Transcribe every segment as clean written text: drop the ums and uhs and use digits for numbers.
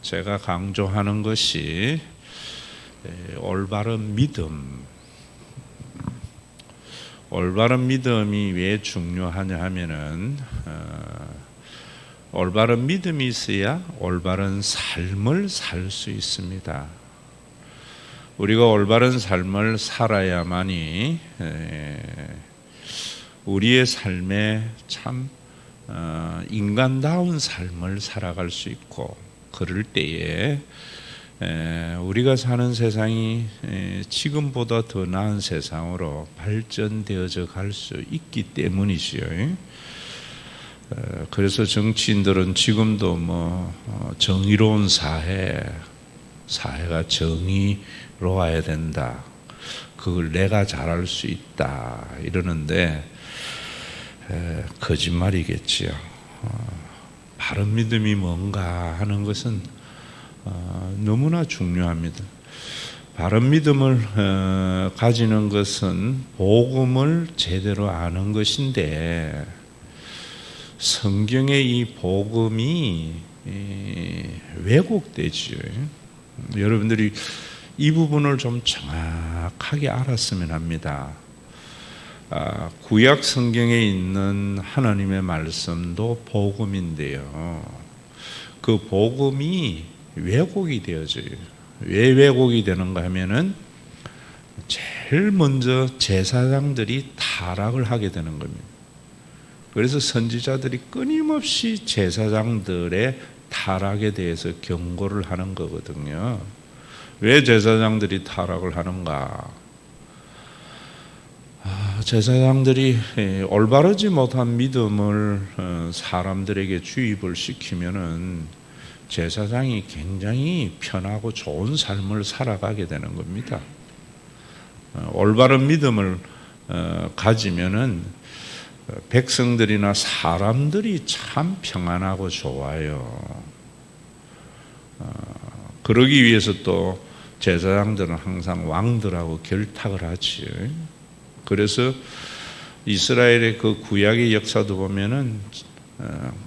제가 강조하는 것이 올바른 믿음. 올바른 믿음이 왜 중요하냐 하면은 올바른 믿음이 있어야 올바른 삶을 살 수 있습니다. 우리가 올바른 삶을 살아야만이 우리의 삶에 참 인간다운 삶을 살아갈 수 있고, 그럴 때에 우리가 사는 세상이 지금보다 더 나은 세상으로 발전되어져 갈 수 있기 때문이지요. 그래서 정치인들은 지금도 정의로운 사회가 정의로워야 된다, 그걸 내가 잘할 수 있다 이러는데 거짓말이겠지요. 바른 믿음이 뭔가 하는 것은 너무나 중요합니다. 바른 믿음을 가지는 것은 복음을 제대로 아는 것인데, 성경의 이 복음이 왜곡되지요. 여러분들이 이 부분을 좀 정확하게 알았으면 합니다. 구약 성경에 있는 하나님의 말씀도 복음인데요, 그 복음이 왜곡이 되어져요. 왜 왜곡이 되는가 하면은 제일 먼저 제사장들이 타락을 하게 되는 겁니다. 그래서 선지자들이 끊임없이 제사장들의 타락에 대해서 경고를 하는 거거든요. 왜 제사장들이 타락을 하는가? 제사장들이 올바르지 못한 믿음을 사람들에게 주입을 시키면은 제사장이 굉장히 편하고 좋은 삶을 살아가게 되는 겁니다. 올바른 믿음을 가지면은 백성들이나 사람들이 참 평안하고 좋아요. 그러기 위해서 또 제사장들은 항상 왕들하고 결탁을 하지요. 그래서 이스라엘의 그 구약의 역사도 보면은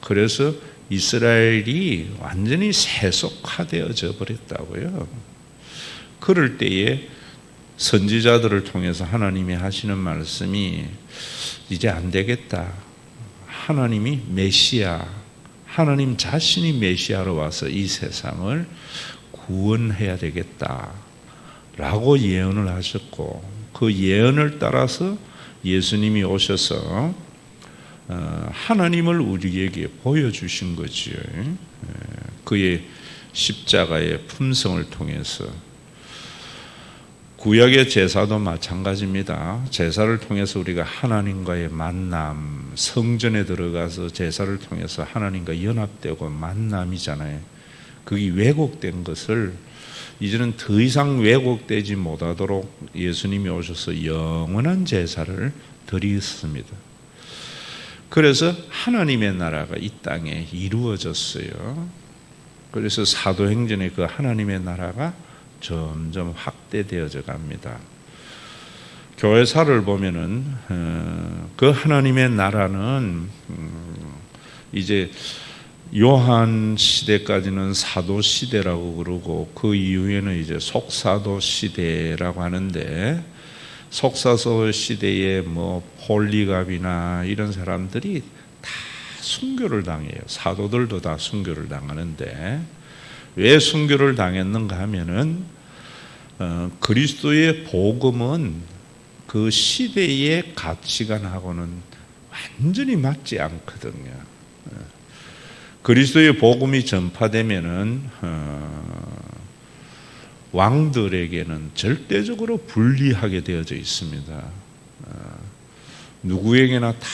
그래서 이스라엘이 완전히 세속화되어져 버렸다고요. 그럴 때에 선지자들을 통해서 하나님이 하시는 말씀이 이제 안 되겠다. 하나님이 메시아, 하나님 자신이 메시아로 와서 이 세상을 구원해야 되겠다 라고 예언을 하셨고, 그 예언을 따라서 예수님이 오셔서 하나님을 우리에게 보여주신 거지요. 그의 십자가의 품성을 통해서. 구약의 제사도 마찬가지입니다. 제사를 통해서 우리가 하나님과의 만남, 성전에 들어가서 제사를 통해서 하나님과 연합되고 만남이잖아요. 그게 왜곡된 것을 이제는 더 이상 왜곡되지 못하도록 예수님이 오셔서 영원한 제사를 드리셨습니다. 그래서 하나님의 나라가 이 땅에 이루어졌어요. 그래서 사도행전에 그 하나님의 나라가 점점 확대되어져 갑니다. 교회사를 보면은 그 하나님의 나라는 이제 요한 시대까지는 사도 시대라고 그러고, 그 이후에는 이제 속사도 시대라고 하는데, 속사도 시대에 폴리갑이나 이런 사람들이 다 순교를 당해요. 사도들도 다 순교를 당하는데, 왜 순교를 당했는가 하면은 그리스도의 복음은 그 시대의 가치관하고는 완전히 맞지 않거든요. 그리스도의 복음이 전파되면은 왕들에게는 절대적으로 불리하게 되어져 있습니다. 누구에게나 다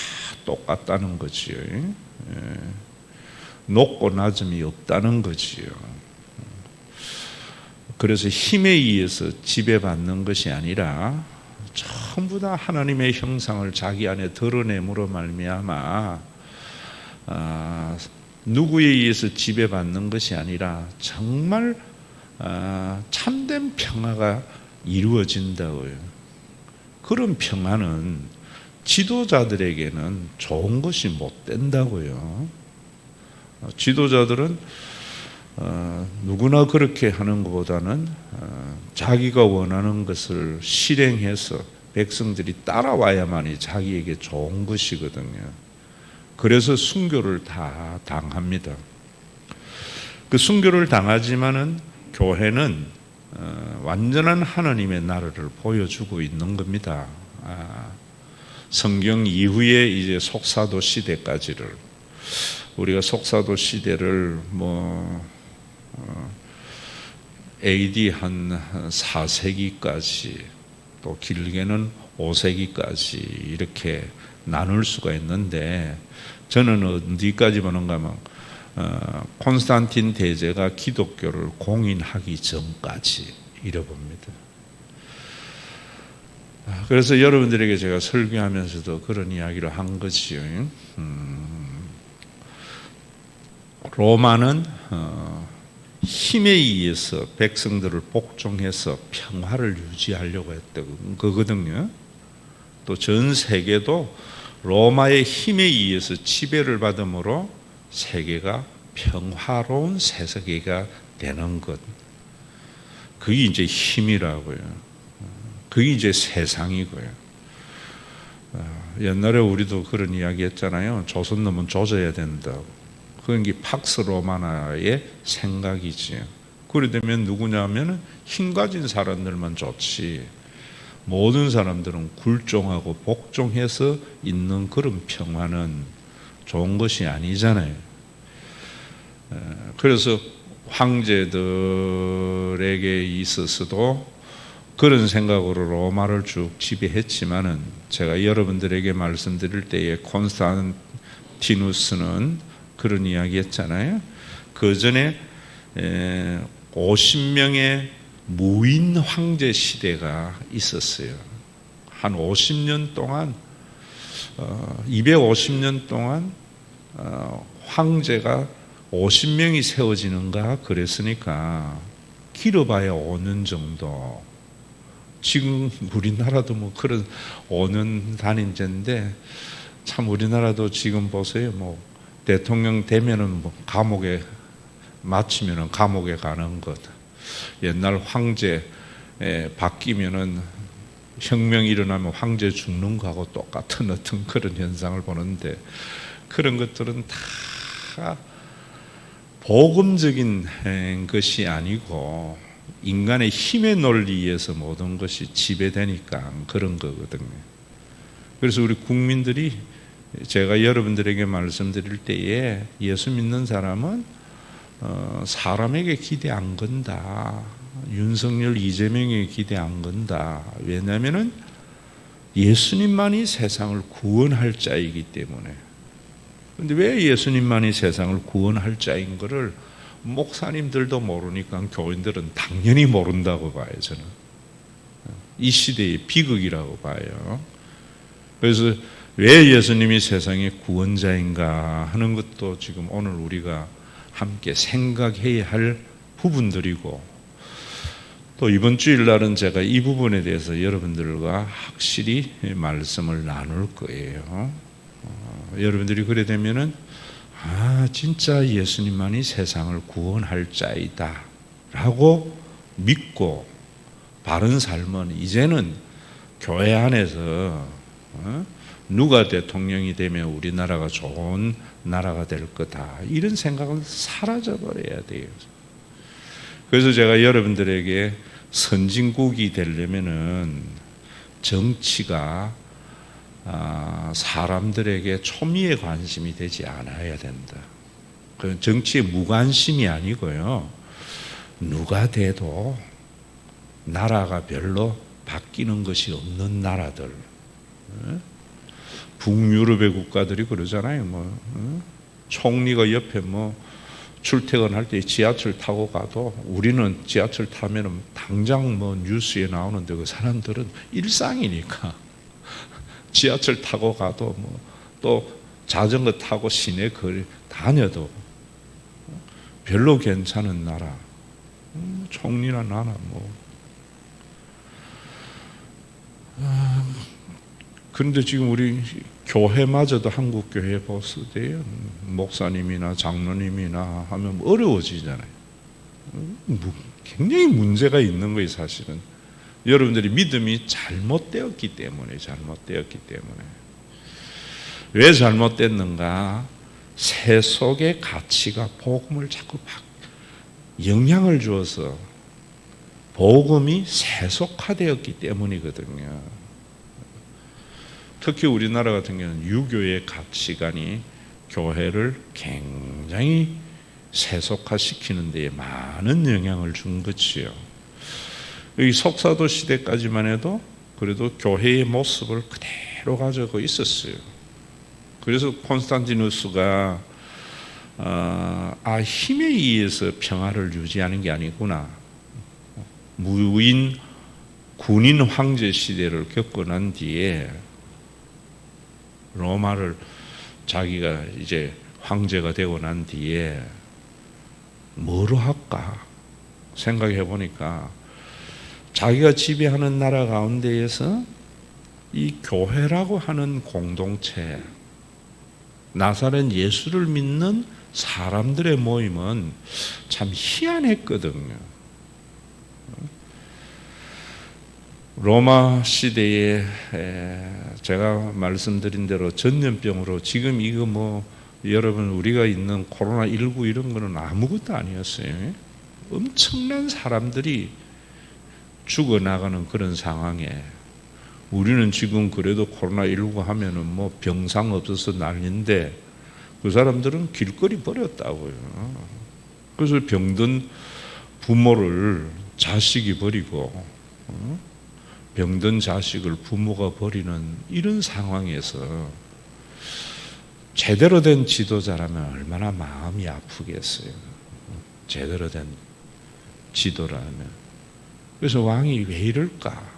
똑같다는 거지요. 높고 낮음이 없다는 거지요. 그래서 힘에 의해서 지배받는 것이 아니라 전부 다 하나님의 형상을 자기 안에 드러냄으로 말미암아 누구에 의해서 지배받는 것이 아니라 정말 참된 평화가 이루어진다고요. 그런 평화는 지도자들에게는 좋은 것이 못 된다고요. 지도자들은 누구나 그렇게 하는 것보다는 자기가 원하는 것을 실행해서 백성들이 따라와야만이 자기에게 좋은 것이거든요. 그래서 순교를 다 당합니다. 그 순교를 당하지만은 교회는 완전한 하나님의 나라를 보여주고 있는 겁니다. 성경 이후에 이제 속사도 시대까지를, 우리가 속사도 시대를 AD 한 4세기까지 또 길게는 5세기까지 이렇게 나눌 수가 있는데, 저는 어디까지 보는가 하면 콘스탄틴 대제가 기독교를 공인하기 전까지 이래 봅니다. 그래서 여러분들에게 제가 설교하면서도 그런 이야기를 한 거지요. 로마는 힘에 의해서 백성들을 복종해서 평화를 유지하려고 했던 거거든요. 또 전 세계도 로마의 힘에 의해서 지배를 받음으로 세계가 평화로운 세계가 되는 것, 그게 이제 힘이라고요. 그게 이제 세상이고요. 옛날에 우리도 그런 이야기 했잖아요. 조선 놈은 조져야 된다고. 그건 게 팍스 로마나의 생각이지요. 그래 되면 누구냐면 힘 가진 사람들만 좋지, 모든 사람들은 굴종하고 복종해서 있는 그런 평화는 좋은 것이 아니잖아요. 그래서 황제들에게 있어서도 그런 생각으로 로마를 쭉 지배했지만은, 제가 여러분들에게 말씀드릴 때에 콘스탄티누스는 그런 이야기 했잖아요. 그 전에 50명의 무인 황제 시대가 있었어요. 한 50년 동안 250년 동안 황제가 50명이 세워지는가 그랬으니까 길어봐야 5년 정도. 지금 우리나라도 뭐 그런 5년 단임제인데, 참 우리나라도 지금 보세요. 뭐 대통령 되면은 뭐 감옥에 마치면은 감옥에 가는 것. 옛날 황제 바뀌면은 혁명이 일어나면 황제 죽는 거하고 똑같은 어떤 그런 현상을 보는데, 그런 것들은 다 복음적인 것이 아니고 인간의 힘의 논리에서 모든 것이 지배되니까 그런 거거든요. 그래서 우리 국민들이, 제가 여러분들에게 말씀드릴 때에 예수 믿는 사람은 사람에게 기대 안 건다. 윤석열, 이재명에게 기대 안 건다. 왜냐하면 예수님만이 세상을 구원할 자이기 때문에. 그런데 왜 예수님만이 세상을 구원할 자인 것을 목사님들도 모르니까 교인들은 당연히 모른다고 봐요. 저는 이 시대의 비극이라고 봐요. 그래서 왜 예수님이 세상의 구원자인가 하는 것도 지금 오늘 우리가 함께 생각해야 할 부분들이고, 또 이번 주일날은 제가 이 부분에 대해서 여러분들과 확실히 말씀을 나눌 거예요. 여러분들이 그래 되면은 진짜 예수님만이 세상을 구원할 자이다 라고 믿고 바른 삶은 이제는 교회 안에서 누가 대통령이 되면 우리나라가 좋은 나라가 될 거다, 이런 생각은 사라져버려야 돼요. 그래서 제가 여러분들에게 선진국이 되려면은 정치가 사람들에게 초미의 관심이 되지 않아야 된다. 그건 정치에 무관심이 아니고요, 누가 돼도 나라가 별로 바뀌는 것이 없는 나라들, 북유럽의 국가들이 그러잖아요. 총리가 옆에 출퇴근할 때 지하철 타고 가도, 우리는 지하철 타면은 당장 뉴스에 나오는데 그 사람들은 일상이니까 지하철 타고 가도 또 자전거 타고 시내 거리 다녀도 별로 괜찮은 나라, 총리나 나나 그런데 지금 우리 교회마저도 한국 교회 보수대요. 목사님이나 장로님이나 하면 어려워지잖아요. 굉장히 문제가 있는 거예요, 사실은. 여러분들이 믿음이 잘못되었기 때문에. 왜 잘못됐는가? 세속의 가치가 복음을 자꾸 영향을 주어서 복음이 세속화되었기 때문이거든요. 특히 우리나라 같은 경우는 유교의 가치관이 교회를 굉장히 세속화시키는 데에 많은 영향을 준 거지요. 이 석사도 시대까지만 해도 그래도 교회의 모습을 그대로 가지고 있었어요. 그래서 콘스탄티누스가 힘에 의해서 평화를 유지하는 게 아니구나. 무인 군인 황제 시대를 겪고 난 뒤에 로마를 자기가 이제 황제가 되고 난 뒤에 뭐로 할까 생각해 보니까 자기가 지배하는 나라 가운데에서 이 교회라고 하는 공동체, 나사렛 예수를 믿는 사람들의 모임은 참 희한했거든요. 로마 시대에 제가 말씀드린 대로 전염병으로 지금 이거 여러분 우리가 있는 코로나19 이런 거는 아무것도 아니었어요. 엄청난 사람들이 죽어나가는 그런 상황에 우리는 지금 그래도 코로나19 하면은 병상 없어서 난리인데 그 사람들은 길거리 버렸다고요. 그래서 병든 부모를 자식이 버리고 병든 자식을 부모가 버리는 이런 상황에서 제대로 된 지도자라면 얼마나 마음이 아프겠어요. 제대로 된 지도라면. 그래서 왕이 왜 이럴까?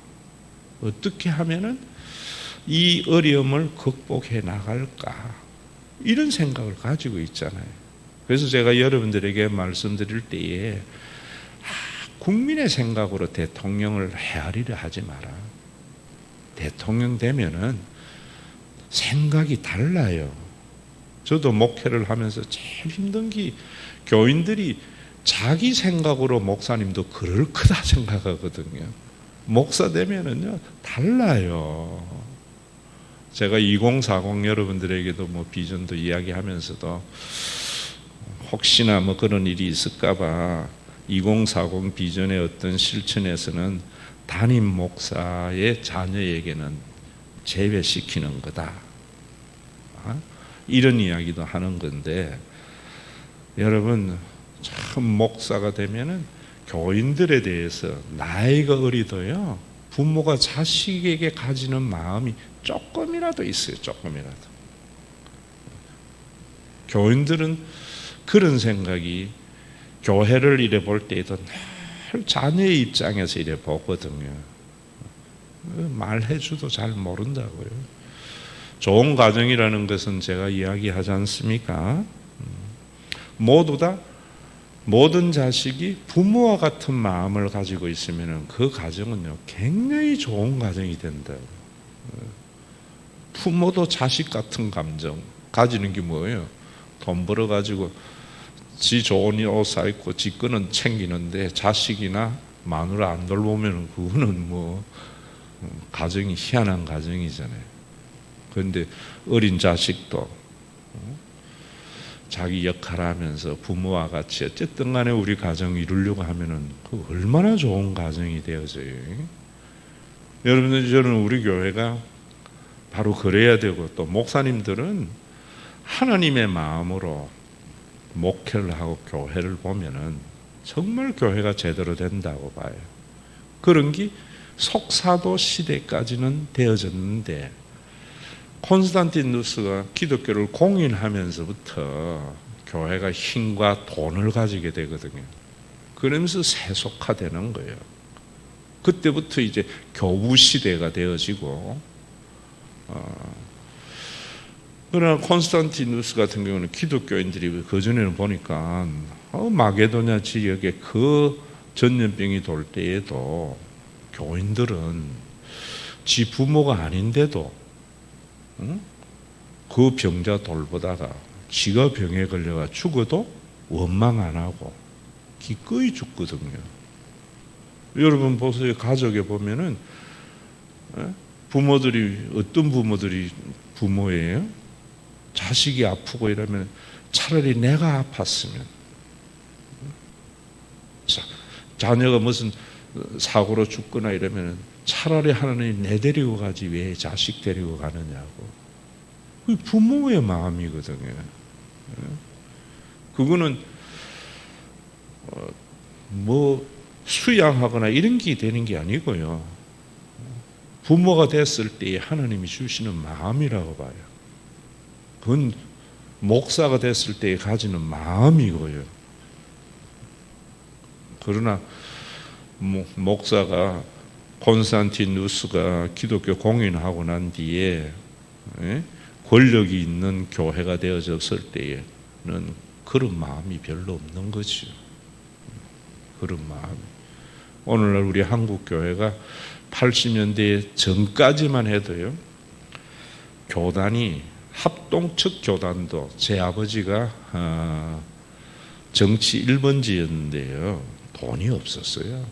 어떻게 하면은 이 어려움을 극복해 나갈까? 이런 생각을 가지고 있잖아요. 그래서 제가 여러분들에게 말씀드릴 때에 국민의 생각으로 대통령을 헤아리려 하지 마라. 대통령 되면은 생각이 달라요. 저도 목회를 하면서 제일 힘든 게 교인들이 자기 생각으로 목사님도 그럴 거다 생각하거든요. 목사 되면은요 달라요. 제가 2040 여러분들에게도 비전도 이야기하면서도 혹시나 그런 일이 있을까봐 2040 비전의 어떤 실천에서는 담임 목사의 자녀에게는 제외시키는 거다. 이런 이야기도 하는 건데 여러분 참 목사가 되면은 교인들에 대해서 나이가 어리도요 부모가 자식에게 가지는 마음이 조금이라도 있어요. 조금이라도. 교인들은 그런 생각이 교회를 이래 볼 때에도 늘 자녀의 입장에서 이래 보거든요. 말해줘도 잘 모른다고요. 좋은 가정이라는 것은 제가 이야기하지 않습니까? 모두 다 모든 자식이 부모와 같은 마음을 가지고 있으면 그 가정은요 굉장히 좋은 가정이 된다. 부모도 자식 같은 감정 가지는 게 뭐예요? 돈 벌어 가지고 지 좋은 옷 사입고 지 거는 챙기는데 자식이나 마누라 안 돌보면 그거는 가정이 희한한 가정이잖아요. 그런데 어린 자식도 자기 역할을 하면서 부모와 같이 어쨌든 간에 우리 가정 이루려고 하면은 그 얼마나 좋은 가정이 되어져요. 여러분들 저는 우리 교회가 바로 그래야 되고 또 목사님들은 하나님의 마음으로 목회를 하고 교회를 보면은 정말 교회가 제대로 된다고 봐요. 그런 게 속사도 시대까지는 되어졌는데 콘스탄티누스가 기독교를 공인하면서부터 교회가 힘과 돈을 가지게 되거든요. 그러면서 세속화되는 거예요. 그때부터 이제 교부 시대가 되어지고 그러나 콘스탄티누스 같은 경우는 기독교인들이 그전에는 보니까 마게도냐 지역에 그 전염병이 돌 때에도 교인들은 지 부모가 아닌데도 그 병자 돌보다가 지가 병에 걸려가 죽어도 원망 안 하고 기꺼이 죽거든요. 여러분 보세요. 가족에 보면은 부모들이 어떤 부모들이 부모예요? 자식이 아프고 이러면 차라리 내가 아팠으면, 자녀가 무슨 사고로 죽거나 이러면 차라리 하나님 내 데리고 가지 왜 자식 데리고 가느냐고. 그 부모의 마음이거든요. 그거는 뭐 수양하거나 이런 게 되는 게 아니고요. 부모가 됐을 때에 하나님이 주시는 마음이라고 봐요. 그건 목사가 됐을 때에 가지는 마음이고요. 그러나 목사가 콘스탄티누스가 기독교 공인하고 난 뒤에 권력이 있는 교회가 되어졌을 때에는 그런 마음이 별로 없는 거죠. 그런 마음이. 오늘날 우리 한국 교회가 80년대 전까지만 해도요, 교단이 합동측 교단도, 제 아버지가 정치 1번지였는데요, 돈이 없었어요.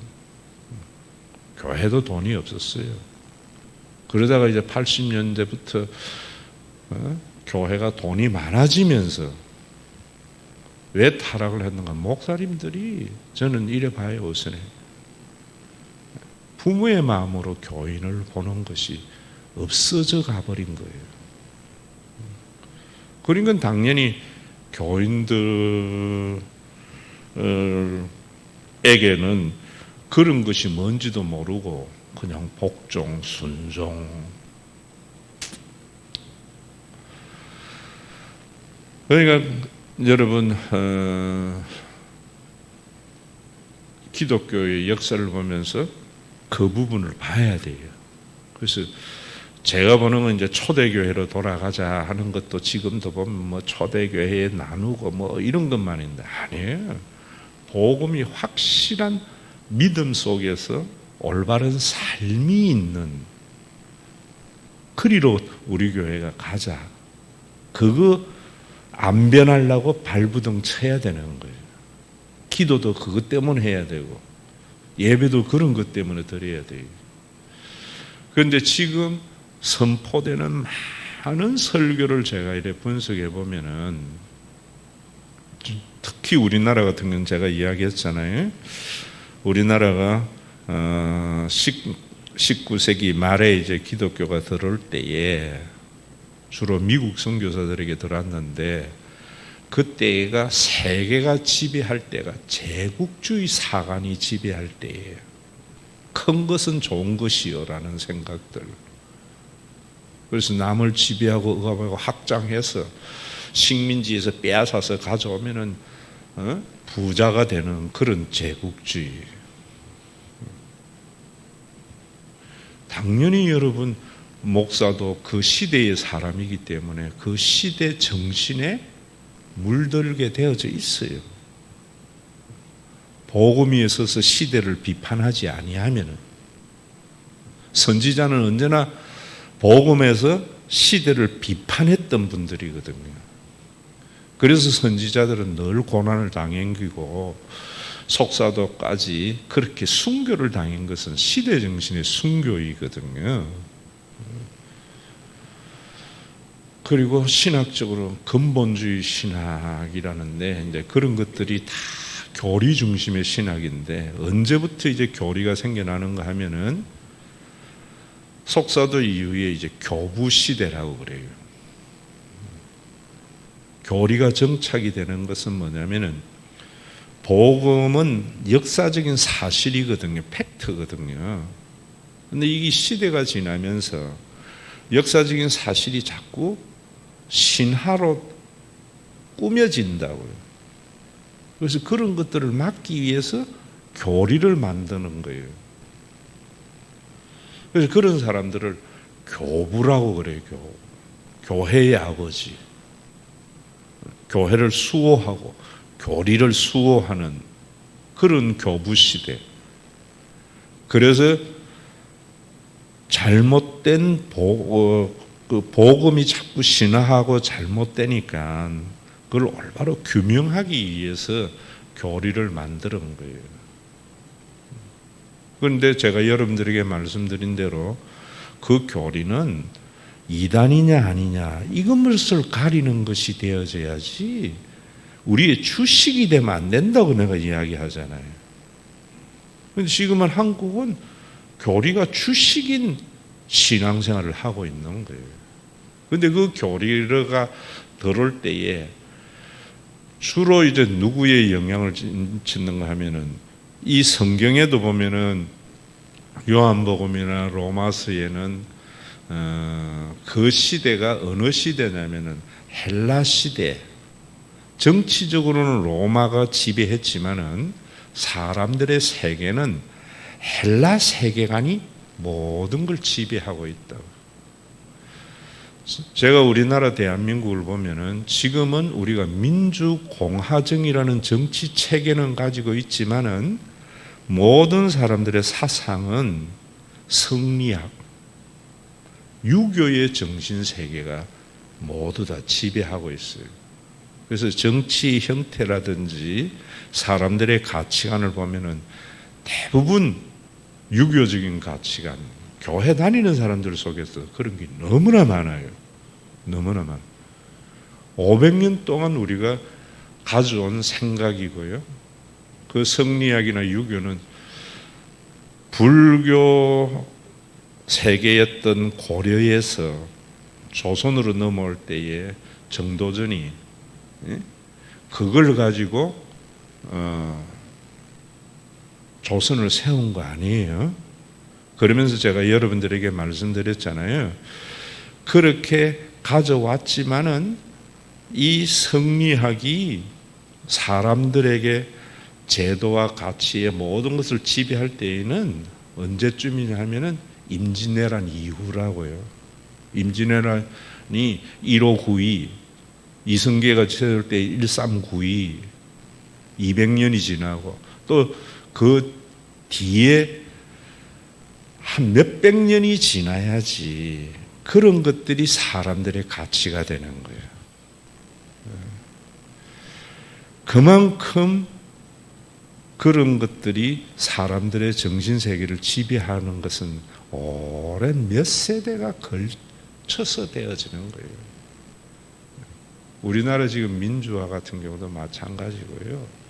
교회도 돈이 없었어요. 그러다가 이제 80년대부터 교회가 돈이 많아지면서 왜 타락을 했는가? 목사님들이, 저는 이래 봐요, 우선에 부모의 마음으로 교인을 보는 것이 없어져 가버린 거예요. 그러니까 당연히 교인들에게는 그런 것이 뭔지도 모르고 그냥 복종, 순종. 그러니까 여러분, 기독교의 역사를 보면서 그 부분을 봐야 돼요. 그래서 제가 보는 건 이제 초대교회로 돌아가자 하는 것도 지금도 보면 뭐 초대교회에 나누고 뭐 이런 것만인데 아니에요. 복음이 확실한 믿음 속에서 올바른 삶이 있는, 그리로 우리 교회가 가자. 그거 안 변하려고 발부둥 쳐야 되는 거예요. 기도도 그것 때문에 해야 되고 예배도 그런 것 때문에 드려야 돼요. 그런데 지금 선포되는 많은 설교를 제가 이렇게 분석해 보면은, 특히 우리나라 같은 경우는 제가 이야기했잖아요. 우리나라가 19세기 말에 이제 기독교가 들어올 때에 주로 미국 선교사들에게 들어왔는데, 그때가 세계가 지배할 때가 제국주의 사관이 지배할 때예요. 큰 것은 좋은 것이요라는 생각들. 그래서 남을 지배하고 억압하고 확장해서 식민지에서 빼앗아서 가져오면은 부자가 되는 그런 제국주의. 당연히 여러분, 목사도 그 시대의 사람이기 때문에 그 시대 정신에 물들게 되어져 있어요. 복음이 있어서 시대를 비판하지 아니하면은, 선지자는 언제나 복음에서 시대를 비판했던 분들이거든요. 그래서 선지자들은 늘 고난을 당했고 속사도까지 그렇게 순교를 당한 것은 시대 정신의 순교이거든요. 그리고 신학적으로 근본주의 신학이라는데, 이제 그런 것들이 다 교리 중심의 신학인데, 언제부터 이제 교리가 생겨나는가 하면은 속사도 이후에 이제 교부 시대라고 그래요. 교리가 정착이 되는 것은 뭐냐면은, 복음은 역사적인 사실이거든요. 팩트거든요. 근데 이게 시대가 지나면서 역사적인 사실이 자꾸 신화로 꾸며진다고요. 그래서 그런 것들을 막기 위해서 교리를 만드는 거예요. 그래서 그런 사람들을 교부라고 그래요. 교회의 아버지. 교회를 수호하고 교리를 수호하는 그런 교부 시대. 그래서 잘못된 복음이 자꾸 신화하고 잘못되니까 그걸 올바로 규명하기 위해서 교리를 만드는 거예요. 그런데 제가 여러분들에게 말씀드린 대로 그 교리는 이단이냐 아니냐 이것을 가리는 것이 되어져야지 우리의 주식이 되면 안 된다고 내가 이야기하잖아요. 그런데 지금은 한국은 교리가 주식인 신앙생활을 하고 있는 거예요. 그런데 그 교리가 들어올 때에 주로 이제 누구의 영향을 짓는가 하면은 이 성경에도 보면은 요한복음이나 로마서에는 그 시대가 어느 시대냐면은 헬라 시대. 정치적으로는 로마가 지배했지만은 사람들의 세계는 헬라 세계관이 모든 걸 지배하고 있다고. 제가 우리나라 대한민국을 보면은 지금은 우리가 민주공화정이라는 정치 체계는 가지고 있지만은 모든 사람들의 사상은 성리학, 유교의 정신 세계가 모두 다 지배하고 있어요. 그래서 정치 형태라든지 사람들의 가치관을 보면은 대부분 유교적인 가치관, 교회 다니는 사람들 속에서 그런 게 너무나 많아요. 너무나 많아요. 500년 동안 우리가 가져온 생각이고요. 그 성리학이나 유교는 불교 세계였던 고려에서 조선으로 넘어올 때에 정도전이 그걸 가지고 조선을 세운 거 아니에요. 그러면서 제가 여러분들에게 말씀드렸잖아요. 그렇게 가져왔지만은 이 성리학이 사람들에게 제도와 가치의 모든 것을 지배할 때에는 언제쯤이냐 하면은 임진왜란 이후라고요. 임진왜란이 1592, 이성계가 세울 때 1392, 200년이 지나고 또 그 뒤에 한 몇백 년이 지나야지 그런 것들이 사람들의 가치가 되는 거예요. 그만큼 그런 것들이 사람들의 정신세계를 지배하는 것은 오랜 몇 세대가 걸쳐서 되어지는 거예요. 우리나라 지금 민주화 같은 경우도 마찬가지고요.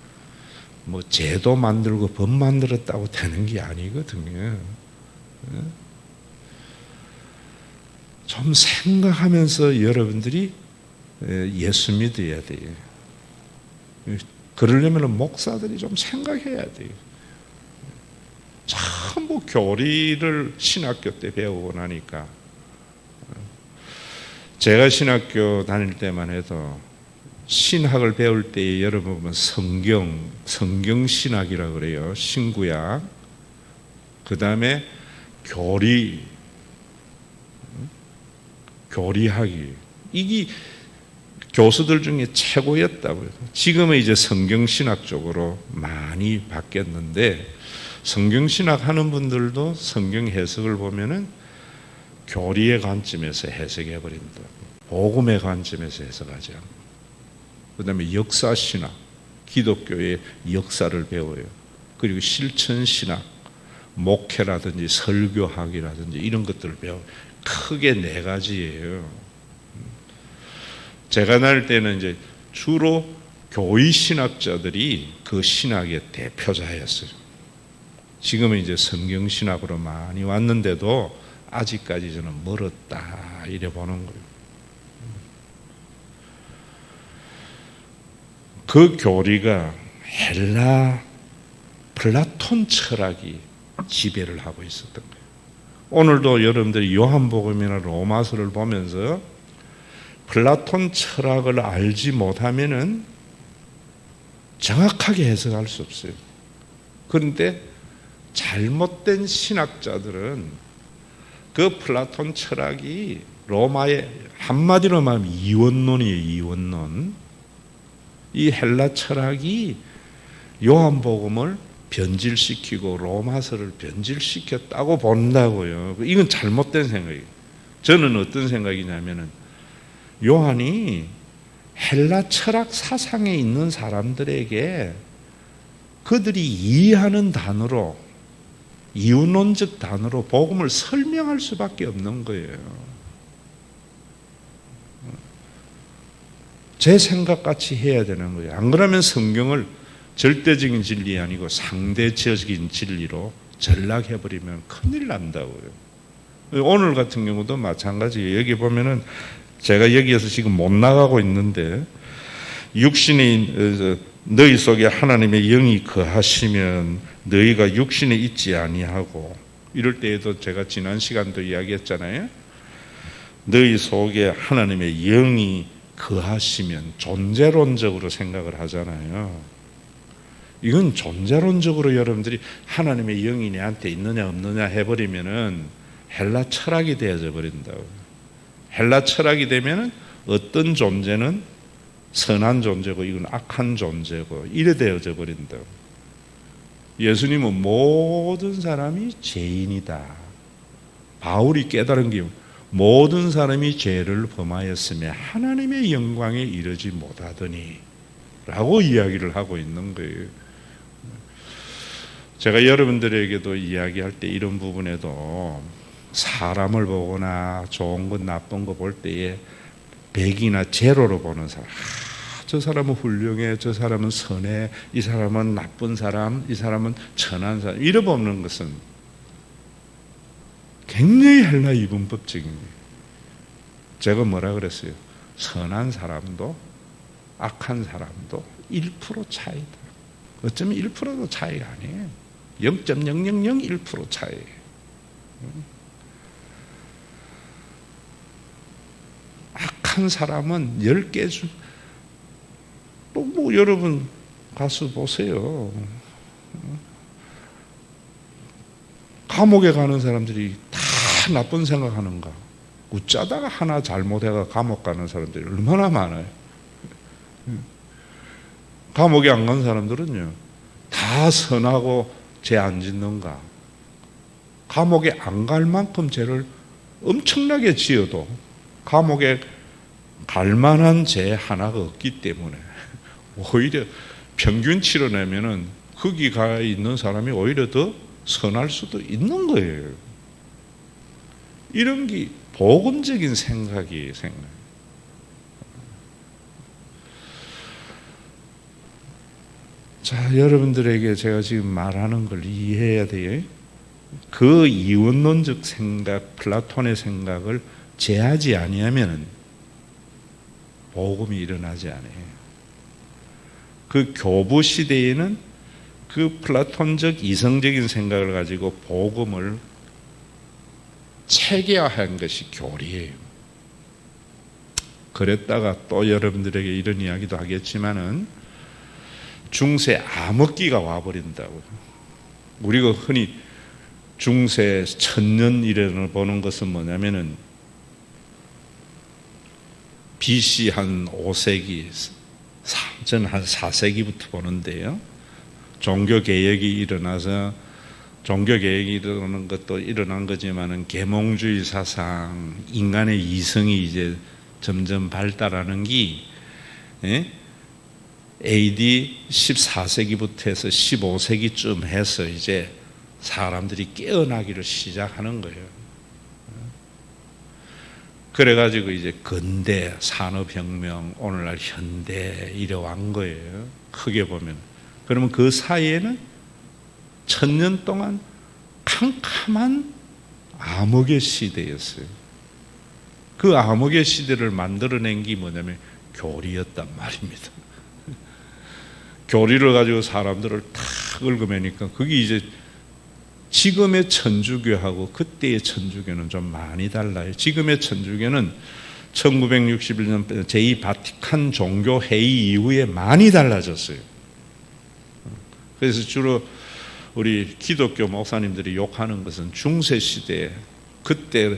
뭐 제도 만들고 법 만들었다고 되는 게 아니거든요. 좀 생각하면서 여러분들이 예수 믿어야 돼요. 그러려면 목사들이 좀 생각해야 돼요. 전부 교리를 신학교 때 배우고 나니까 제가 신학교 다닐 때만 해도 신학을 배울 때 여러분 보면 성경신학이라고 그래요. 신구약. 그 다음에 교리학이 이게 교수들 중에 최고였다고요. 지금은 이제 성경신학 쪽으로 많이 바뀌었는데 성경신학 하는 분들도 성경 해석을 보면은 교리의 관점에서 해석해 버린다. 복음의 관점에서 해석하지 않고. 그다음에 역사신학, 기독교의 역사를 배워요. 그리고 실천신학, 목회라든지 설교학이라든지 이런 것들을 배워요. 크게 네 가지예요. 제가 다닐 때는 이제 주로 교의 신학자들이 그 신학의 대표자였어요. 지금은 이제 성경 신학으로 많이 왔는데도 아직까지 저는 멀었다 이래 보는 거예요. 그 교리가 헬라 플라톤 철학이 지배를 하고 있었던 거예요. 오늘도 여러분들이 요한복음이나 로마서를 보면서 플라톤 철학을 알지 못하면은 정확하게 해석할 수 없어요. 그런데 잘못된 신학자들은 그 플라톤 철학이 로마의 한마디로 말하면 이원론이에요. 이원론. 이 헬라 철학이 요한복음을 변질시키고 로마서를 변질시켰다고 본다고요. 이건 잘못된 생각이에요. 저는 어떤 생각이냐면은 요한이 헬라 철학 사상에 있는 사람들에게 그들이 이해하는 단어로, 이윤론적 단어로 복음을 설명할 수밖에 없는 거예요. 제 생각같이 해야 되는 거예요. 안 그러면 성경을 절대적인 진리 아니고 상대적인 진리로 전락해버리면 큰일 난다고요. 오늘 같은 경우도 마찬가지예요. 여기 보면은 제가 여기에서 지금 못 나가고 있는데, 육신이 너희 속에 하나님의 영이 거하시면 너희가 육신에 있지 아니하고, 이럴 때에도 제가 지난 시간도 이야기했잖아요. 너희 속에 하나님의 영이 거하시면 존재론적으로 생각을 하잖아요. 이건 존재론적으로 여러분들이 하나님의 영이 내한테 있느냐 없느냐 해버리면은 헬라 철학이 되어져 버린다고. 헬라 철학이 되면은 어떤 존재는 선한 존재고 이건 악한 존재고 이래 되어져 버린다고. 예수님은 모든 사람이 죄인이다. 바울이 깨달은 게 모든 사람이 죄를 범하였으며 하나님의 영광에 이르지 못하더니 라고 이야기를 하고 있는 거예요. 제가 여러분들에게도 이야기할 때 이런 부분에도 사람을 보거나 좋은 것 나쁜 거 볼 때에 100이나 제로로 보는 사람, 저 사람은 훌륭해, 저 사람은 선해, 이 사람은 나쁜 사람, 이 사람은 천한 사람, 이래 보는 것은 굉장히 헬라 이분법적인 거예요. 제가 뭐라 그랬어요? 선한 사람도 악한 사람도 1% 차이다. 어쩌면 1%도 차이가 아니에요. 0.0001% 차이예요. 악한 사람은 10개 중, 또 뭐 여러분 가서 보세요. 감옥에 가는 사람들이 다 나쁜 생각하는가? 웃자다가 하나 잘못해가 감옥 가는 사람들이 얼마나 많아요. 감옥에 안 간 사람들은요, 다 선하고 죄 안 짓는가? 감옥에 안 갈 만큼 죄를 엄청나게 지어도 감옥에 갈 만한 죄 하나가 없기 때문에 오히려 평균치로 내면은 거기 가 있는 사람이 오히려 더 선할 수도 있는 거예요. 이런 게 복음적인 생각이에요. 자, 여러분들에게 제가 지금 말하는 걸 이해해야 돼요. 그 이원론적 생각, 플라톤의 생각을 제하지 아니하면 복음이 일어나지 않아요. 그 교부 시대에는 그 플라톤적 이성적인 생각을 가지고 복음을 체계화한 것이 교리예요. 그랬다가 또 여러분들에게 이런 이야기도 하겠지만은 중세 암흑기가 와버린다고요. 우리가 흔히 중세 천년 이래를 보는 것은 뭐냐면은 BC 한 5세기, 전 한 4세기부터 보는데요. 종교개혁이 일어나서, 종교개혁이 일어나는 것도 일어난 거지만은 계몽주의 사상, 인간의 이성이 이제 점점 발달하는 게 AD 14세기부터 해서 15세기쯤 해서 이제 사람들이 깨어나기를 시작하는 거예요. 그래가지고 이제 근대, 산업혁명, 오늘날 현대 이래 왔 거예요. 크게 보면. 그러면 그 사이에는 1000년 동안 캄캄한 암흑의 시대였어요. 그 암흑의 시대를 만들어낸 게 뭐냐면 교리였단 말입니다. 교리를 가지고 사람들을 탁 긁어매니까 그게 이제 지금의 천주교하고 그때의 천주교는 좀 많이 달라요. 지금의 천주교는 1961년 제2바티칸 종교회의 이후에 많이 달라졌어요. 그래서 주로 우리 기독교 목사님들이 욕하는 것은 중세시대에 그때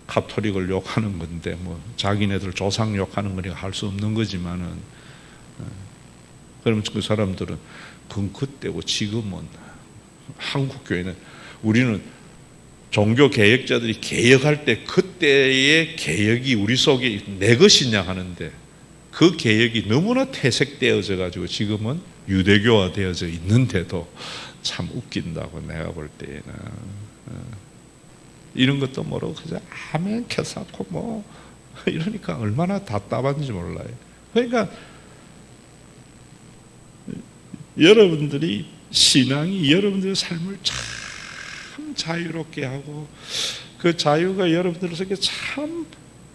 가톨릭을 욕하는 건데 뭐 자기네들 조상 욕하는 거니까 할 수 없는 거지만은, 그러면 그 사람들은 그건 그때고 지금은 한국 교회는, 우리는 종교 개혁자들이 개혁할 때 그때의 개혁이 우리 속에 내 것이냐 하는데 그 개혁이 너무나 퇴색되어져 가지고 지금은 유대교화 되어져 있는데도 참 웃긴다고 내가 볼 때에는. 이런 것도 모르고 그냥 아멘 켜사코 뭐 이러니까 얼마나 답답한지 몰라요. 그러니까 여러분들이 신앙이 여러분들의 삶을 참 자유롭게 하고 그 자유가 여러분들 속에 참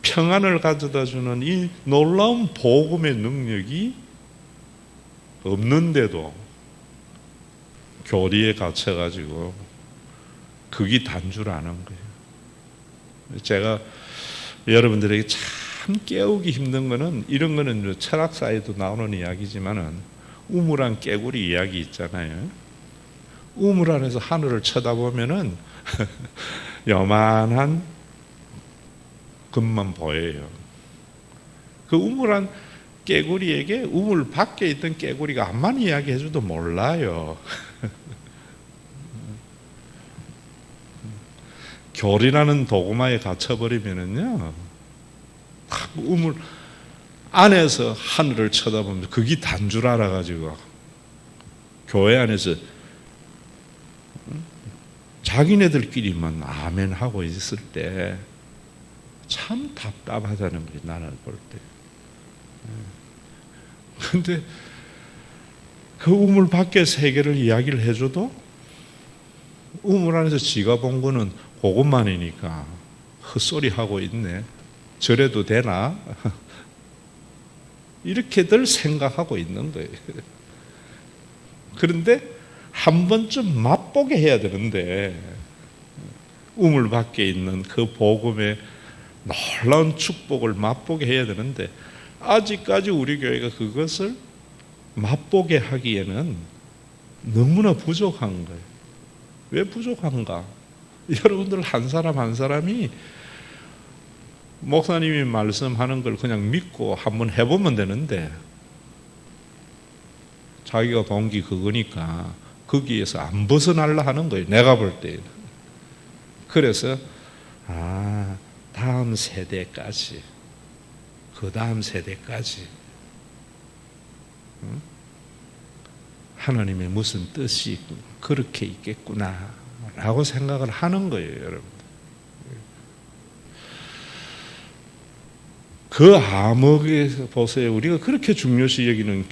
평안을 가져다 주는 이 놀라운 복음의 능력이 없는데도 교리에 갇혀가지고 극이 단줄 아는 거예요. 제가 여러분들에게 참 깨우기 힘든 거는 이런 거는 철학사에도 나오는 이야기지만은 우물안 깨구리 이야기 있잖아요. 우물 안에서 하늘을 쳐다보면은 요만한 금만 보여요. 그 우물안 깨구리에게 우물 밖에 있던 깨구리가 암만 이야기해줘도 몰라요. 교리라는 도구마에 갇혀버리면은요, 우물 안에서 하늘을 쳐다보면서 그게 단 줄 알아가지고 교회 안에서 자기네들끼리만 아멘 하고 있을 때 참 답답하다는 거지, 나는 볼 때. 근데 그 우물 밖의 세계를 이야기를 해줘도 우물 안에서 지가 본 거는 그것만이니까 헛소리 하고 있네. 저래도 되나? 이렇게들 생각하고 있는 거예요. 그런데 한 번쯤 맛보게 해야 되는데 우물 밖에 있는 그 복음의 놀라운 축복을 맛보게 해야 되는데 아직까지 우리 교회가 그것을 맛보게 하기에는 너무나 부족한 거예요. 왜 부족한가? 여러분들 한 사람 한 사람이 목사님이 말씀하는 걸 그냥 믿고 한번 해보면 되는데 자기가 본 게 그거니까 거기에서 안 벗어나려 하는 거예요. 내가 볼 때는. 그래서 다음 세대까지 그 다음 세대까지 하나님의 무슨 뜻이 그렇게 있겠구나 라고 생각을 하는 거예요, 여러분. 그 암흑에서 보세요. 우리가 그렇게 중요시 여기는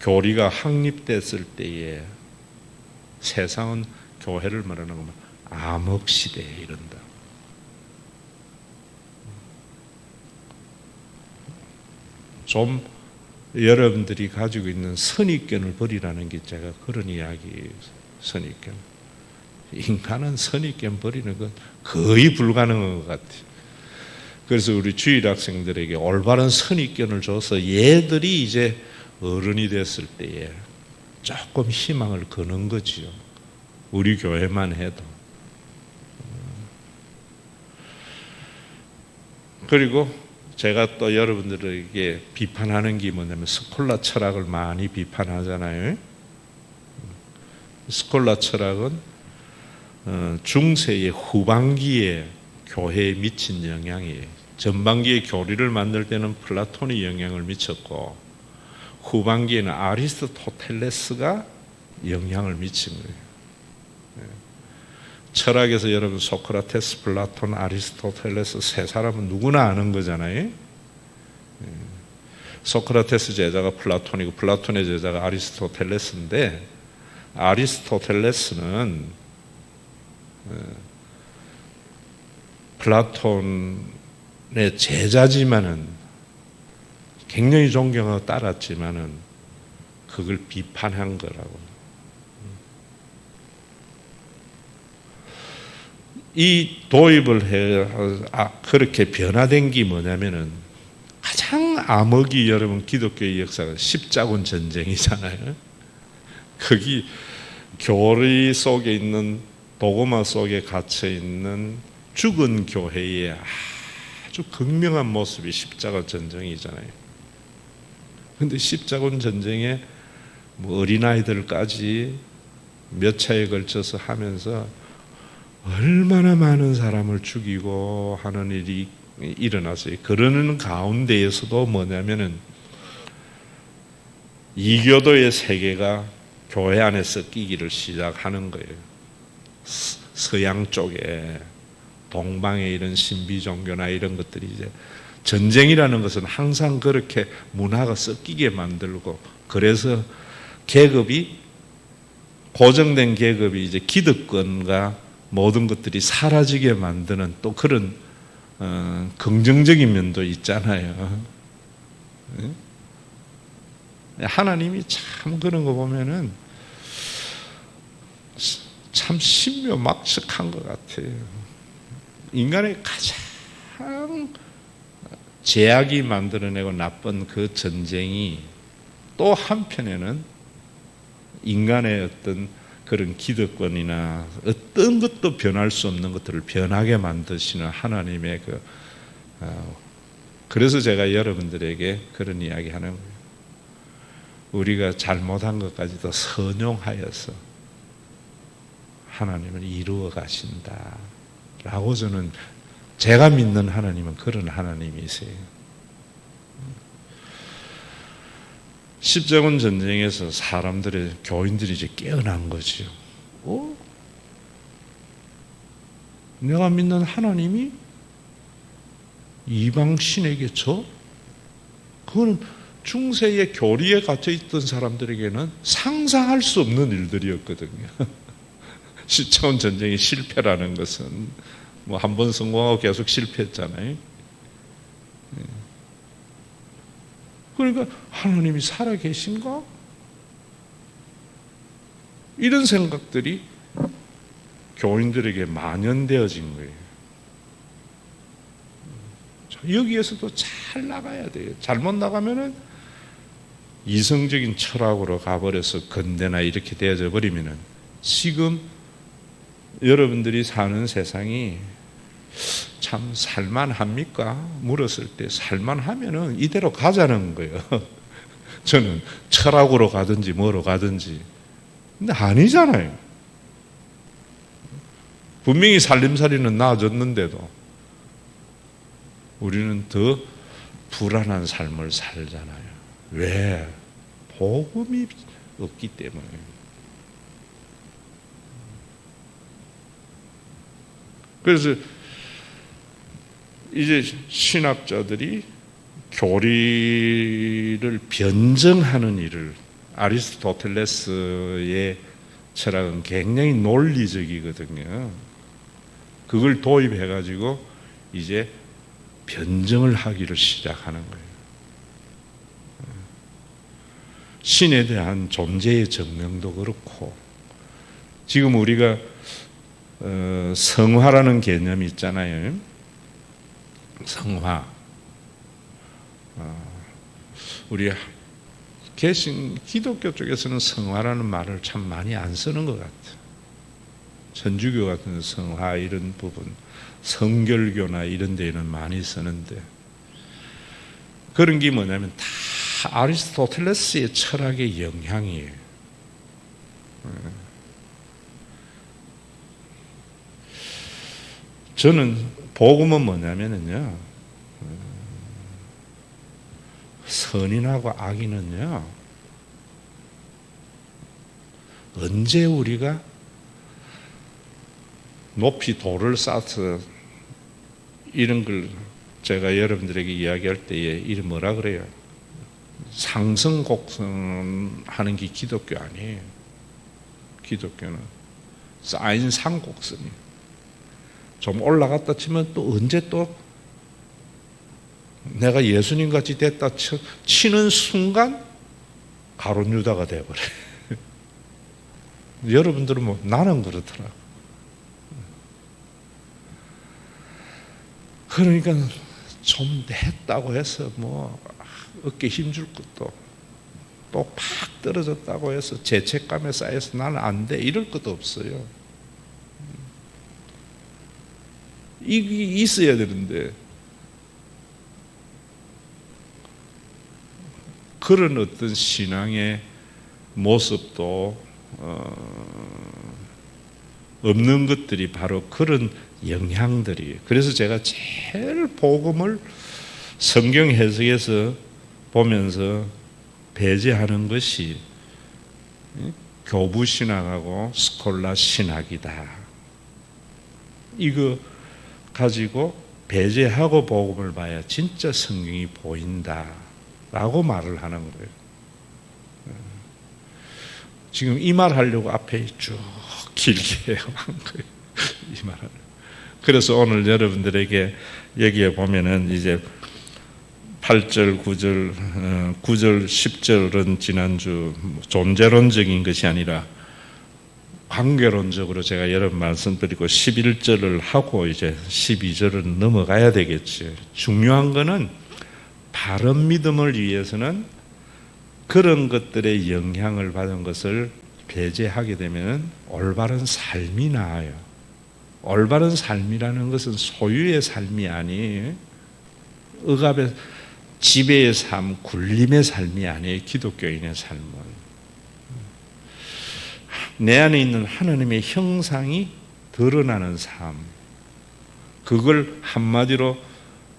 교리가 확립됐을 때에 세상은 교회를 말하는 것만 암흑 시대에 이른다. 좀 여러분들이 가지고 있는 선입견을 버리라는 게 제가 그런 이야기예요. 선입견. 인간은 선입견 버리는 건 거의 불가능한 것 같아요. 그래서 우리 주일 학생들에게 올바른 선입견을 줘서 얘들이 이제 어른이 됐을 때에 조금 희망을 거는 거지요. 우리 교회만 해도. 그리고 제가 또 여러분들에게 비판하는 게 뭐냐면 스콜라 철학을 많이 비판하잖아요. 스콜라 철학은 중세의 후반기에 교회에 미친 영향이에요. 전반기에 교리를 만들 때는 플라톤이 영향을 미쳤고 후반기에는 아리스토텔레스가 영향을 미친 거예요. 철학에서 여러분 소크라테스, 플라톤, 아리스토텔레스 세 사람은 누구나 아는 거잖아요. 소크라테스 제자가 플라톤이고 플라톤의 제자가 아리스토텔레스인데 아리스토텔레스는 플라톤의 제자지만은 굉장히 존경하고 따랐지만은 그걸 비판한 거라고. 이 도입을 그렇게 변화된 게 뭐냐면은 가장 암흑이 여러분 기독교의 역사가 십자군 전쟁이잖아요. 거기 교리 속에 있는 도그마 속에 갇혀 있는 죽은 교회의 아주 극명한 모습이 십자군 전쟁이잖아요. 그런데 십자군 전쟁에 뭐 어린아이들까지 몇 차에 걸쳐서 하면서 얼마나 많은 사람을 죽이고 하는 일이 일어났어요. 그러는 가운데에서도 뭐냐면은 이교도의 세계가 교회 안에 섞이기를 시작하는 거예요. 서양 쪽에 동방의 이런 신비 종교나 이런 것들이 이제 전쟁이라는 것은 항상 그렇게 문화가 섞이게 만들고, 그래서 계급이 고정된 계급이 이제 기득권과 모든 것들이 사라지게 만드는 또 그런 긍정적인 면도 있잖아요. 하나님이 참 그런 거 보면은 참 신묘막측한 것 같아요. 인간의 가장 제약이 만들어내고 나쁜 그 전쟁이 또 한편에는 인간의 어떤 그런 기득권이나 어떤 것도 변할 수 없는 것들을 변하게 만드시는 하나님의 그래서 제가 여러분들에게 그런 이야기 하는 거예요. 우리가 잘못한 것까지도 선용하여서 하나님은 이루어 가신다 라고 저는, 제가 믿는 하나님은 그런 하나님이세요. 십자군 전쟁에서 교인들이 이제 깨어난 거죠. 내가 믿는 하나님이 이방 신에게 그거는 중세의 교리에 갇혀 있던 사람들에게는 상상할 수 없는 일들이었거든요. 십자군 전쟁의 실패라는 것은 뭐 한 번 성공하고 계속 실패했잖아요. 그러니까 하나님이 살아 계신가? 이런 생각들이 교인들에게 만연되어진 거예요. 여기에서도 잘 나가야 돼요. 잘못 나가면은 이성적인 철학으로 가버려서 근대나 이렇게 되어져 버리면은, 지금 여러분들이 사는 세상이 참 살만합니까? 물었을 때 살만하면은 이대로 가자는 거예요. 저는 철학으로 가든지 뭐로 가든지. 근데 아니잖아요. 분명히 살림살이는 나아졌는데도 우리는 더 불안한 삶을 살잖아요. 왜? 복음이 없기 때문에. 그래서 이제 신학자들이 교리를 변증하는 일을, 아리스토텔레스의 철학은 굉장히 논리적이거든요. 그걸 도입해가지고 이제 변증을 하기를 시작하는 거예요. 신에 대한 존재의 증명도 그렇고, 지금 우리가 성화라는 개념이 있잖아요. 성화. 우리 기독교 쪽에서는 성화라는 말을 참 많이 안 쓰는 것 같아요. 천주교 같은 성화 이런 부분, 성결교나 이런 데는 많이 쓰는데, 그런 게 뭐냐면 다 아리스토텔레스의 철학의 영향이에요. 저는 복음은 뭐냐면요, 선인하고 악인은요, 언제 우리가 높이 돌을 쌓아서 이런 걸 제가 여러분들에게 이야기할 때에 이름 뭐라 그래요? 상승곡선하는 게 기독교 아니에요. 기독교는 쌓인 상곡선이에요. 좀 올라갔다 치면 또 언제 또 내가 예수님 같이 됐다 치는 순간 가룟 유다가 돼버려요. 여러분들은 뭐 나는 그렇더라. 그러니까 좀 했다고 해서 뭐 어깨 힘줄 것도, 또 팍 떨어졌다고 해서 죄책감에 쌓여서 나는 안 돼 이럴 것도 없어요. 이게 있어야 되는데, 그런 어떤 신앙의 모습도 없는 것들이 바로 그런 영향들이에요. 그래서 제가 제일 복음을 성경 해석에서 보면서 배제하는 것이 교부 신학하고 스콜라 신학이다. 이거 가지고 배제하고 복음을 봐야 진짜 성경이 보인다라고 말을 하는 거예요. 지금 이 말 하려고 앞에 쭉 길게 한 거예요. 이 말을. 그래서 오늘 여러분들에게 여기에 보면은 이제 8절, 9절, 9절, 10절은 지난주 존재론적인 것이 아니라 관계론적으로 제가 여러 번 말씀드리고 11절을 하고 이제 12절을 넘어가야 되겠죠. 중요한 거는 바른 믿음을 위해서는 그런 것들의 영향을 받은 것을 배제하게 되면 올바른 삶이 나아요. 올바른 삶이라는 것은 소유의 삶이 아니에요. 억압의 지배의 삶, 굴림의 삶이 아니에요. 기독교인의 삶은. 내 안에 있는 하나님의 형상이 드러나는 삶. 그걸 한마디로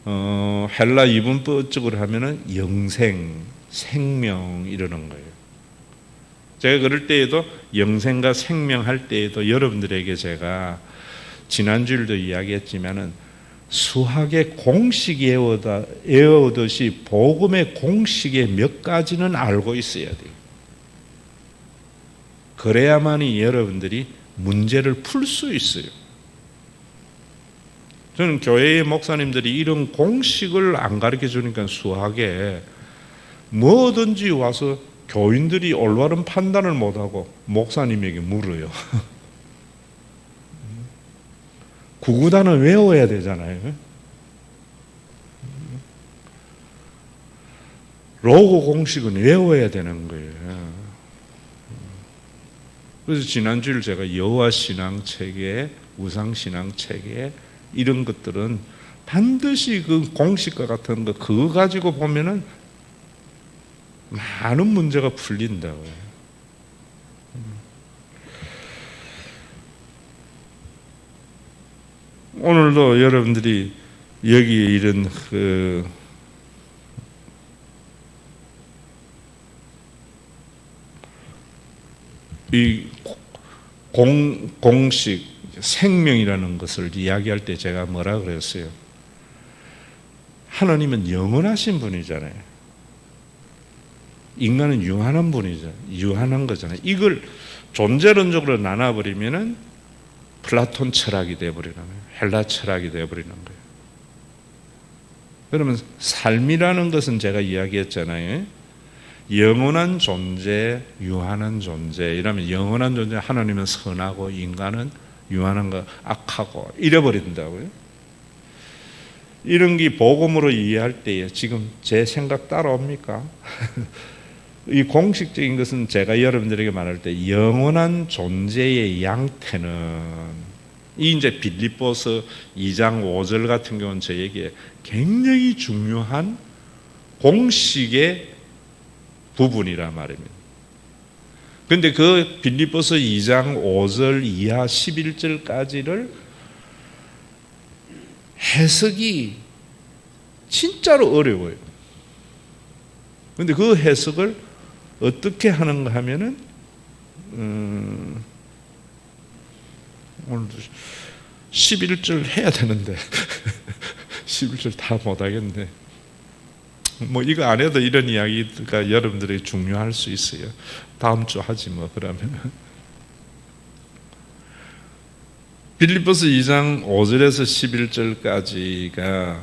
헬라 이분법적으로 하면은 영생, 생명 이러는 거예요. 제가 그럴 때에도 영생과 생명 할 때에도 여러분들에게 제가 지난주에도 이야기했지만은 수학의 공식이 외우듯이 복음의 공식의 몇 가지는 알고 있어야 돼요. 그래야만이 여러분들이 문제를 풀 수 있어요. 저는 교회의 목사님들이 이런 공식을 안 가르쳐 주니까 수학에 뭐든지 와서 교인들이 올바른 판단을 못하고 목사님에게 물어요. 구구단은 외워야 되잖아요. 로고 공식은 외워야 되는 거예요. 그래서 지난주에 제가 여호와 신앙 체계, 우상 신앙 체계 이런 것들은 반드시 그 공식과 같은 거 그거 가지고 보면은 많은 문제가 풀린다고요. 오늘도 여러분들이 여기에 이런 이 공식 생명이라는 것을 이야기할 때 제가 뭐라 그랬어요? 하나님은 영원하신 분이잖아요. 인간은 유한한 분이죠. 유한한 거잖아요. 이걸 존재론적으로 나눠버리면은 플라톤 철학이 되어버리는 거예요. 헬라 철학이 되어버리는 거예요. 그러면 삶이라는 것은 제가 이야기했잖아요. 영원한 존재, 유한한 존재. 이러면 영원한 존재, 하나님은 선하고 인간은 유한한 거, 악하고 이래버린다고요. 이런 게 복음으로 이해할 때에 지금 제 생각 따라옵니까? 이 공식적인 것은 제가 여러분들에게 말할 때 영원한 존재의 양태는 이 이제 빌립보서 2장 5절 같은 경우는 저에게 굉장히 중요한 공식의 부분이라 말입니다. 그런데 그 빌립보서 2장 5절 이하 11절까지를 해석이 진짜로 어려워요. 그런데 그 해석을 어떻게 하는가 하면은 오늘도 11절 해야 되는데 11절 다 못하겠네. 뭐 이거 안 해도 이런 이야기가 여러분들에게 중요할 수 있어요. 다음 주 하지 뭐. 그러면 빌립보서 2장 5절에서 11절까지가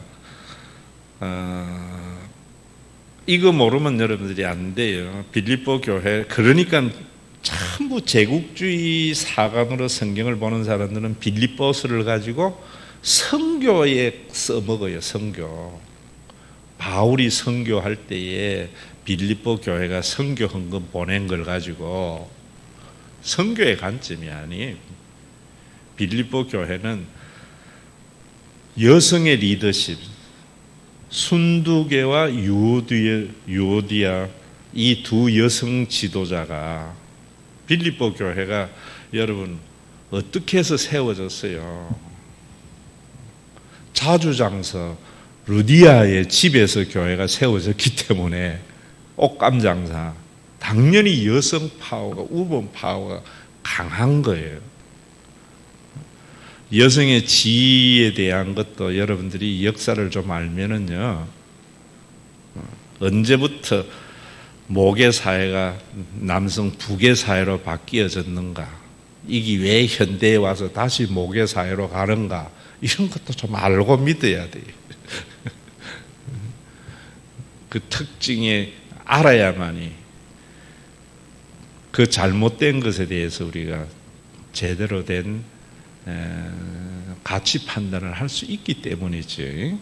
이거 모르면 여러분들이 안 돼요. 빌립보 교회, 그러니까 전부 제국주의 사관으로 성경을 보는 사람들은 빌립보서를 가지고 선교에 써먹어요. 선교. 바울이 선교할 때에 빌립보 교회가 선교 헌금 보낸 걸 가지고 선교의 관점이 아니에요. 빌립보 교회는 여성의 리더십, 순두계와 유오디아 이 두 여성 지도자가 빌립보 교회가 여러분 어떻게 해서 세워졌어요? 자주장서 루디아의 집에서 교회가 세워졌기 때문에 옷감 장사, 당연히 여성 파워가, 우번 파워가 강한 거예요. 여성의 지위에 대한 것도 여러분들이 역사를 좀 알면은요, 언제부터 모계 사회가 남성 부계 사회로 바뀌어졌는가, 이게 왜 현대에 와서 다시 모계 사회로 가는가, 이런 것도 좀 알고 믿어야 돼요. 그 특징에 알아야만이 그 잘못된 것에 대해서 우리가 제대로 된 가치 판단을 할 수 있기 때문이지.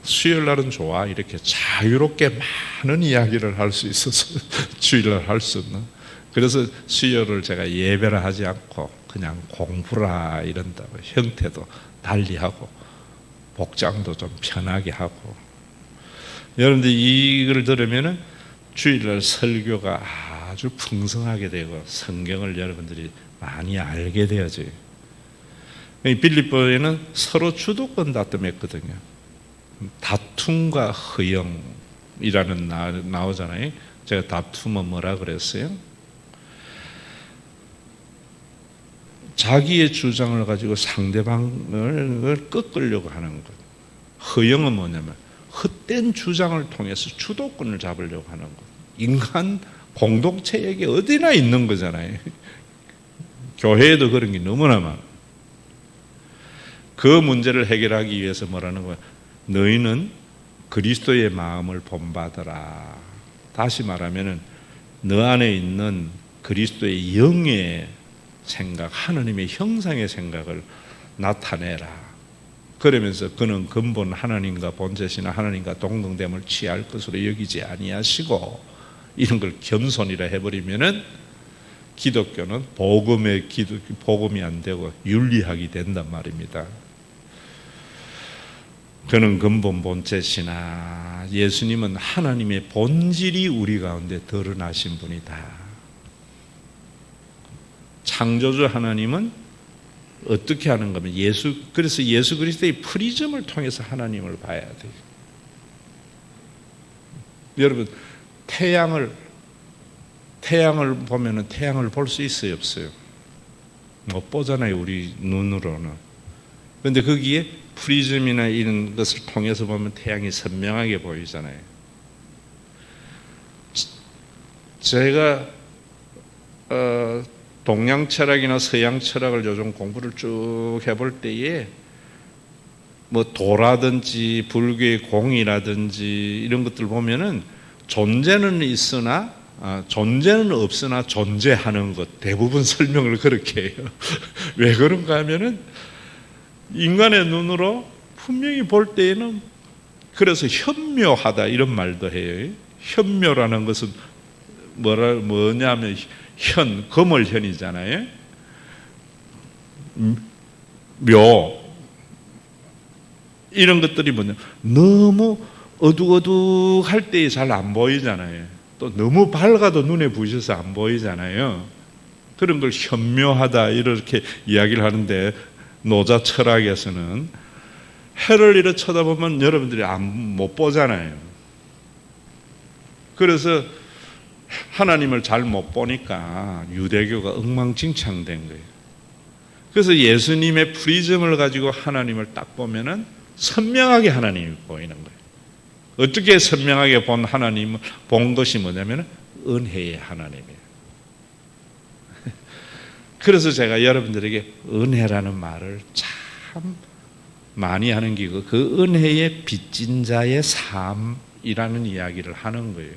수요일 날은 좋아. 이렇게 자유롭게 많은 이야기를 할 수 있어서 주일날 할 수 없는. 그래서 수요일을 제가 예배를 하지 않고 그냥 공부라 이런다고, 형태도 달리하고 복장도 좀 편하게 하고. 여러분들 이걸 들으면은 주일날 설교가 아주 풍성하게 되고 성경을 여러분들이 많이 알게 되어져요. 빌립보에는 서로 주도권 다툼했거든요. 다툼과 허영이라는 나오잖아요. 제가 다툼은 뭐라 그랬어요? 자기의 주장을 가지고 상대방을 꺾으려고 하는 것. 허영은 뭐냐면 헛된 주장을 통해서 주도권을 잡으려고 하는 것. 인간 공동체에게 어디나 있는 거잖아요. 교회에도 그런 게 너무나 많아. 그 문제를 해결하기 위해서 뭐라는 거야? 너희는 그리스도의 마음을 본받아라. 다시 말하면은 너 안에 있는 그리스도의 영의 생각, 하나님의 형상의 생각을 나타내라. 그러면서 그는 근본 하나님과 본체시나 하나님과 동등됨을 취할 것으로 여기지 아니하시고, 이런 걸 겸손이라 해버리면은 기독교는 복음이 안 되고 윤리학이 된단 말입니다. 그는 근본 본체시나, 예수님은 하나님의 본질이 우리 가운데 드러나신 분이다. 창조주 하나님은 어떻게 하는 거면 그래서 예수 그리스도의 프리즘을 통해서 하나님을 봐야 돼요. 여러분, 태양을 보면은 태양을 볼 수 있어요, 없어요? 못 보잖아요, 우리 눈으로는. 그런데 거기에 프리즘이나 이런 것을 통해서 보면 태양이 선명하게 보이잖아요. 제가 동양 철학이나 서양 철학을 요즘 공부를 쭉 해볼 때에 뭐 도라든지 불교의 공이라든지 이런 것들 보면은 존재는 있으나 존재는 없으나 존재하는 것, 대부분 설명을 그렇게 해요. 왜 그런가 하면은 인간의 눈으로 분명히 볼 때에는, 그래서 현묘하다 이런 말도 해요. 현묘라는 것은 뭐냐면 거물현이잖아요. 묘, 이런 것들이 뭐냐, 너무 어둑어둑할 때 잘 안 보이잖아요. 또 너무 밝아도 눈에 부셔서 안 보이잖아요. 그런 걸 현묘하다 이렇게 이야기를 하는데, 노자 철학에서는 해를 이렇게 쳐다보면 여러분들이 못 보잖아요. 그래서 하나님을 잘 못 보니까 유대교가 엉망진창된 거예요. 그래서 예수님의 프리즘을 가지고 하나님을 딱 보면은 선명하게 하나님이 보이는 거예요. 어떻게 선명하게 본 것이 뭐냐면 은혜의 하나님이에요. 그래서 제가 여러분들에게 은혜라는 말을 참 많이 하는 기고, 그 은혜의 빚진 자의 삶이라는 이야기를 하는 거예요.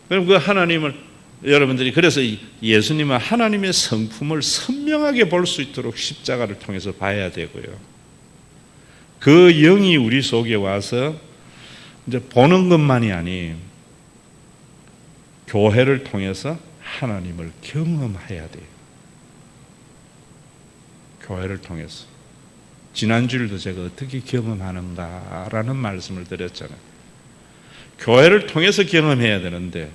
그럼 그 하나님을 여러분들이, 그래서 예수님은 하나님의 성품을 선명하게 볼 수 있도록 십자가를 통해서 봐야 되고요. 그 영이 우리 속에 와서 이제 보는 것만이 아닌 교회를 통해서 하나님을 경험해야 돼요. 교회를 통해서. 지난주일도 제가 어떻게 경험하는가라는 말씀을 드렸잖아요. 교회를 통해서 경험해야 되는데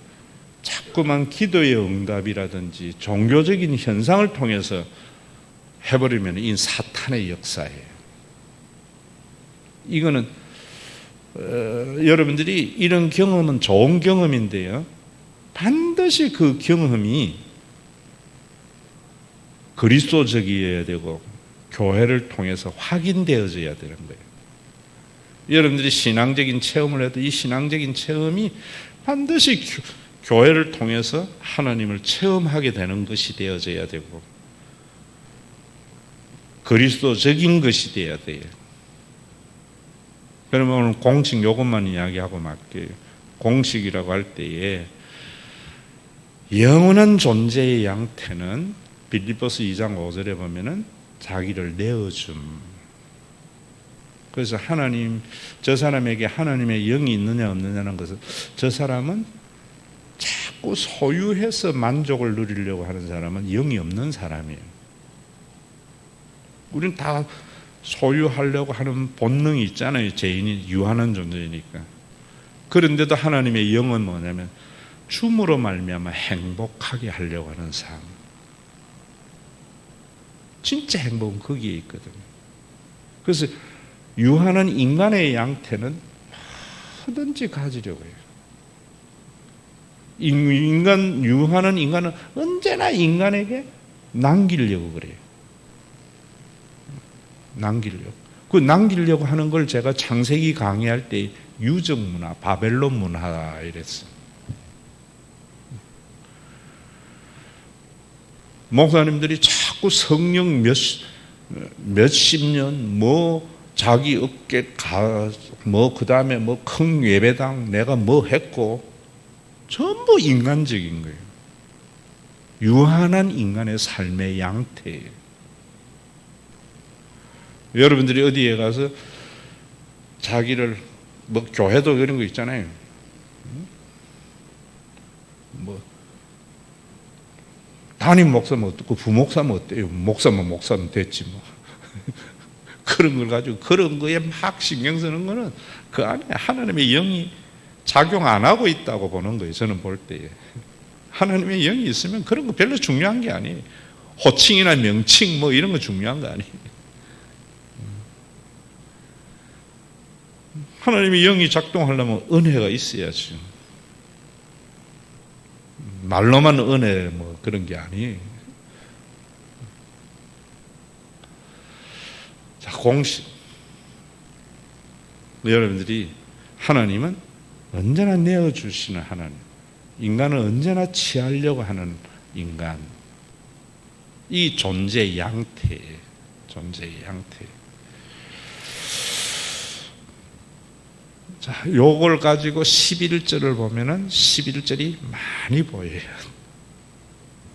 자꾸만 기도의 응답이라든지 종교적인 현상을 통해서 해버리면 이 사탄의 역사예요. 이거는 여러분들이 이런 경험은 좋은 경험인데요. 반드시 그 경험이 그리스도적이어야 되고 교회를 통해서 확인되어져야 되는 거예요. 여러분들이 신앙적인 체험을 해도 이 신앙적인 체험이 반드시 교회를 통해서 하나님을 체험하게 되는 것이 되어져야 되고 그리스도적인 것이 되어야 돼요. 그러면 오늘 공식 요것만 이야기하고 말게요. 공식이라고 할 때에 영원한 존재의 양태는 빌립보서 2장 5절에 보면은 자기를 내어줌. 그래서 하나님, 저 사람에게 하나님의 영이 있느냐 없느냐는 것은 저 사람은 자꾸 소유해서 만족을 누리려고 하는 사람은 영이 없는 사람이에요. 우리는 다 소유하려고 하는 본능이 있잖아요. 죄인이 유한한 존재이니까. 그런데도 하나님의 영은 뭐냐면 춤으로 말미암아 행복하게 하려고 하는 삶. 진짜 행복은 거기에 있거든요. 그래서 유한한 인간의 양태는 뭐든지 가지려고 해요. 유한한 인간은 언제나 인간에게 남기려고 그래요. 남기려고 하는 걸 제가 창세기 강의할 때 유적 문화, 바벨론 문화 이랬어요. 목사님들이 자꾸 성령 몇십 년, 자기 어깨 그 다음에 큰 예배당 내가 했고, 전부 인간적인 거예요. 유한한 인간의 삶의 양태예요. 여러분들이 어디에 가서 자기를 교회도 그런 거 있잖아요. 담임 목사면 어떻고 부목사면 어때요? 목사면 목사는 됐지 뭐. 그런 걸 가지고 그런 거에 막 신경 쓰는 거는 그 안에 하나님의 영이 작용 안 하고 있다고 보는 거예요. 저는 볼 때에. 하나님의 영이 있으면 그런 거 별로 중요한 게 아니에요. 호칭이나 명칭 이런 거 중요한 거 아니에요. 하나님의 영이 작동하려면 은혜가 있어야죠. 말로만 은혜 그런 게 아니에요. 자, 공식. 여러분들이 하나님은 언제나 내어주시는 하나님. 인간은 언제나 취하려고 하는 인간. 이 존재의 양태. 자, 요걸 가지고 11절을 보면은 11절이 많이 보여요.